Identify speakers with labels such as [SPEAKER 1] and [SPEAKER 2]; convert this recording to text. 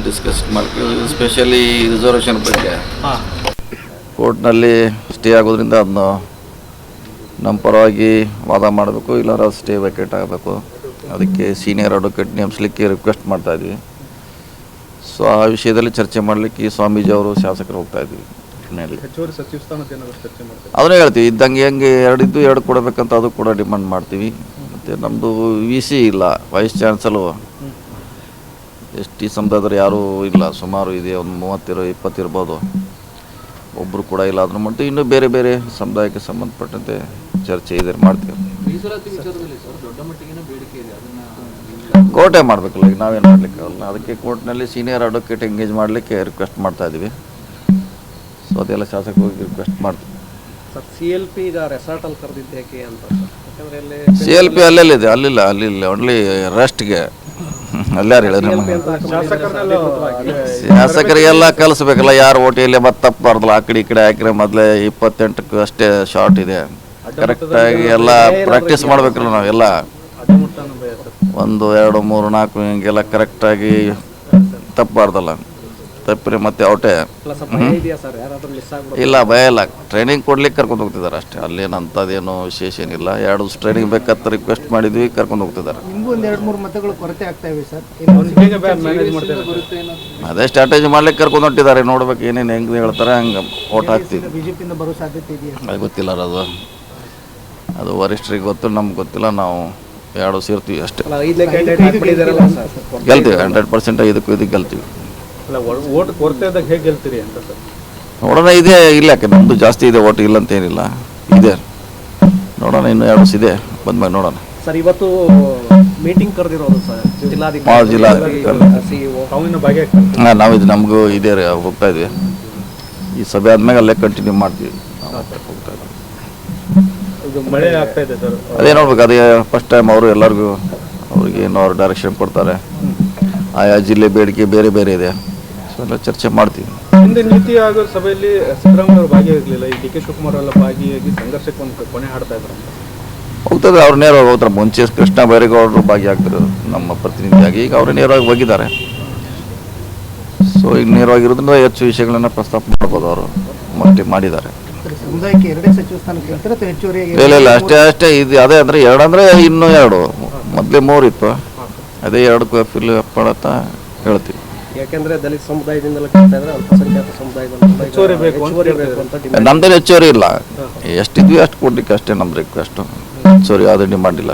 [SPEAKER 1] Discuss ಮಾಡ್ತೀವಿ. Specially reservation ಬಗ್ಗೆ ಕೋರ್ಟ್ನಲ್ಲಿ ಸ್ಟೇ ಆಗೋದ್ರಿಂದ ಅದನ್ನು ನಮ್ಮ ಪರವಾಗಿ ವಾದ ಮಾಡಬೇಕು, ಇಲ್ಲಾರ ಸ್ಟೇ ವೇಕೇಟ್ ಆಗಬೇಕು. ಅದಕ್ಕೆ ಸೀನಿಯರ್ ಅಡ್ವೊಕೇಟ್ ನೇಮಿಸಲಿಕ್ಕೆ ರಿಕ್ವೆಸ್ಟ್ ಮಾಡ್ತಾಯಿದ್ವಿ. ಸೊ ಆ ವಿಷಯದಲ್ಲಿ ಚರ್ಚೆ ಮಾಡಲಿಕ್ಕೆ ಈ ಸ್ವಾಮೀಜಿ ಅವರು ಶಾಸಕರು ಹೋಗ್ತಾಯಿದ್ವಿ. ಅದನ್ನೇ ಹೇಳ್ತೀವಿ, ಇದ್ದಂಗೆ ಹೆಂಗೆ ಎರಡು ಕೊಡಬೇಕಂತ ಅದು ಕೂಡ ಡಿಮಾಂಡ್ ಮಾಡ್ತೀವಿ. ಮತ್ತು ನಮ್ಮದು VC ಇಲ್ಲ, ವೈಸ್ ಚಾನ್ಸಲು ST ಸಮುದಾಯದವ್ರು ಯಾರೂ ಇಲ್ಲ, ಸುಮಾರು ಇದೆ, ಒಂದು 30-20 ಇರ್ಬೋದು, ಒಬ್ಬರು ಕೂಡ ಇಲ್ಲ. ಅದನ್ನು ಮಾಡ್ತೀವಿ. ಇನ್ನೂ ಬೇರೆ ಬೇರೆ ಸಮುದಾಯಕ್ಕೆ ಸಂಬಂಧಪಟ್ಟಂತೆ ಚರ್ಚೆ ಇದೆ ಮಾಡ್ತೀವಿ. ಕೋರ್ಟೇ ಮಾಡಬೇಕಲ್ಲ, ಈಗ ನಾವೇನು ಮಾಡಲಿಕ್ಕಾಗಲ್ಲ. ಅದಕ್ಕೆ ಕೋರ್ಟ್ನಲ್ಲಿ ಸೀನಿಯರ್ ಅಡ್ವೊಕೇಟ್ ಎಂಗೇಜ್ ಮಾಡಲಿಕ್ಕೆ ರಿಕ್ವೆಸ್ಟ್ ಮಾಡ್ತಾಯಿದ್ವಿ. ಸೊ ಅದೆಲ್ಲ ಶಾಸಕರಿಗೆ ರಿಕ್ವೆಸ್ಟ್ ಮಾಡ್ತೀವಿ.
[SPEAKER 2] CLP ಈಗ ರೆಸಾರ್ಟಲ್ಲಿ ಕರೆದಿದ್ದು ಯಾಕೆ ಅಂತ?
[SPEAKER 1] CLP ಅಲ್ಲೆಲ್ಲಿದೆ, ಅಲ್ಲಿಲ್ಲ ಓನ್ಲಿ ರೆಸ್ಟ್ಗೆ ಅಲ್ಲಾರು ಹೇಳಿದ್ರೆ ಶಾಸಕರಿಗೆಲ್ಲ ಕಲಿಸ್ಬೇಕಲ್ಲ, ಯಾರು ಓಟಿಯಲ್ಲಿ ಮತ್ತೆ ತಪ್ಪಬಾರ್ದಲ್ಲ. ಆ ಕಡೆ ಹಾಕಿದ್ರೆ ಮೊದಲೇ 28ಕ್ಕೂ ಅಷ್ಟೇ ಶಾರ್ಟ್ ಇದೆ. ಕರೆಕ್ಟಾಗಿ ಎಲ್ಲ ಪ್ರಾಕ್ಟೀಸ್ ಮಾಡಬೇಕಲ್ಲ ನಾವೆಲ್ಲ, 1 2 3 4 ಹಿಂಗೆಲ್ಲ ಕರೆಕ್ಟಾಗಿ ತಪ್ಪಬಾರ್ದಲ್ಲ. ತಪ್ಪಿರಿ ಮತ್ತೆ ಔಟೇ ಇಲ್ಲ, ಭಯ ಇಲ್ಲ. ಟ್ರೈನಿಂಗ್ ಕೊಡ್ಲಿಕ್ಕೆ ಕರ್ಕೊಂಡು ಹೋಗ್ತಿದ್ದಾರೆ ಅಷ್ಟೇ, ಅಲ್ಲೇನಂಥದ್ದೇನು ವಿಶೇಷ ಏನಿಲ್ಲ. 2 ಟ್ರೈನಿಂಗ್ ಬೇಕಂತ ರಿಕ್ವೆಸ್ಟ್ ಮಾಡಿದ್ವಿ, ಕರ್ಕೊಂಡು ಹೋಗ್ತಿದ್ದಾರೆ. ಅದೇ ಸ್ಟ್ರಾಟಜಿ ಮಾಡ್ಲಿಕ್ಕೆ ಕರ್ಕೊಂಡು ಹೊಂಟಿದ್ದಾರೆ. ನೋಡ್ಬೇಕು ಏನೇನು ಹೆಂಗೆ ಹೇಳ್ತಾರೆ ಹಂಗೆ ಓಟ್ ಹಾಕ್ತೀವಿ. ಅದು ಗೊತ್ತಿಲ್ಲ, ಅದು ವರಿಷ್ಠರಿಗೆ ಗೊತ್ತು, ನಮ್ಗೆ ಗೊತ್ತಿಲ್ಲ. ನಾವು 2 ಸೇರ್ತೀವಿ ಅಷ್ಟೇ, ಗೆಲ್ತೀವಿ 100%. ಇದಕ್ಕೂ ಗೆಲ್ತೀವಿ. ನೋಡೋಣ, ಇದೆ ಇಲ್ಲ, ಯಾಕೆ ನಮ್ಮದು ಜಾಸ್ತಿ ಇದೆ ಓಟ್, ಇಲ್ಲ ಅಂತೇನಿಲ್ಲ, ಇದೆ. ನೋಡೋಣ, ಇನ್ನೂ 2 ಇದೆ, ಬಂದ್ಮೇಲೆ ನೋಡೋಣ.
[SPEAKER 2] ಸರ್, ಇವತ್ತು ಮೀಟಿಂಗ್ ಕರೆದಿರೋದು ಸರ್ ಜಿಲ್ಲಾಧಿಕಾರಿ.
[SPEAKER 1] ನಾವಿದು ನಮಗೂ ಇದೆ, ಹೋಗ್ತಾ ಇದ್ವಿ. ಈ ಸಭೆ ಆದ್ಮೇಲೆ ಅಲ್ಲೇ ಕಂಟಿನ್ಯೂ ಮಾಡ್ತೀವಿ.
[SPEAKER 2] ಮಳೆ ಆಗ್ತಾ ಇದೆ ಸರ್,
[SPEAKER 1] ಅದೇ ನೋಡ್ಬೇಕು. ಅದೇ ಫಸ್ಟ್ ಟೈಮ್ ಅವರು ಎಲ್ಲರಿಗೂ ಅವ್ರಿಗೆ ಏನೋ ಅವ್ರು ಡೈರೆಕ್ಷನ್ ಕೊಡ್ತಾರೆ. ಆಯಾ ಜಿಲ್ಲೆ ಬೇಡಿಕೆ ಬೇರೆ ಬೇರೆ ಇದೆ. ಸೊ ಎಲ್ಲ ಚರ್ಚೆ ಮಾಡ್ತೀವಿ.
[SPEAKER 3] ಹಿಂದೆ ನೀತಿ ಆಯೋಗದ ಸಭೆಯಲ್ಲಿ ಸಿದ್ದರಾಮಯ್ಯ ಅವರು ಭಾಗಿಯಾಗಲಿಲ್ಲ. ಈ DK ಶಿವಕುಮಾರ್ ಎಲ್ಲ ಭಾಗಿಯಾಗಿ ಸಂಘರ್ಷಕ್ಕೆ ಒಂದು ಕೊನೆ ಹಾಡ್ತಾ ಇದ್ದಾರೆ.
[SPEAKER 1] ಹೋಗ್ತದೆ, ಅವ್ರು ನೇರವಾಗಿ ಹೋಗ್ತಾರೆ. ಮುಂಚೆ ಕೃಷ್ಣ ಬೈರೇಗೌಡರು ಭಾಗಿಯಾಗ್ತಿರೋದು ನಮ್ಮ ಪ್ರತಿನಿಧಿಯಾಗಿ, ಈಗ ಅವರು ನೇರವಾಗಿ ಹೋಗಿದ್ದಾರೆ. ಸೊ ಈಗ ನೇರವಾಗಿರೋದ್ರಿಂದ ಹೆಚ್ಚು ವಿಷಯಗಳನ್ನು ಪ್ರಸ್ತಾಪ ಮಾಡ್ಬೋದು. ಅವರು ಮಾಡಿದ್ದಾರೆ. ಇಲ್ಲ ಅಷ್ಟೇ ಇದು. ಅದೇ ಅಂದರೆ 2 ಅಂದರೆ ಇನ್ನೂ 2, ಮೊದಲೇ 3 ಇತ್ತು. ಅದೇ 2 ಫಿಲ್ ಮಾಡತ್ತ ಹೇಳ್ತೀವಿ.
[SPEAKER 2] ಯಾಕೆಂದ್ರೆ ದಲಿತ ಸಮುದಾಯದಿಂದಲೇ ಕೇಳ್ತಾ ಇದ್ರೆ ಅಲ್ಪಸಂಖ್ಯಾತ ಸಮುದಾಯದಲ್ಲಿ
[SPEAKER 1] ನಮ್ದೇನು ಹೆಚ್ಚುವರಿ ಇಲ್ಲ. ಎಷ್ಟಿದ್ವಿ ಅಷ್ಟು ಕೊಡ್ಲಿಕ್ಕೆ ಅಷ್ಟೇ ನಮ್ಮ ರಿಕ್ವೆಸ್ಟು. ಹೆಚ್ಚುವರಿ ಯಾವುದೇ ಡಿಮಾಂಡ್ ಇಲ್ಲ.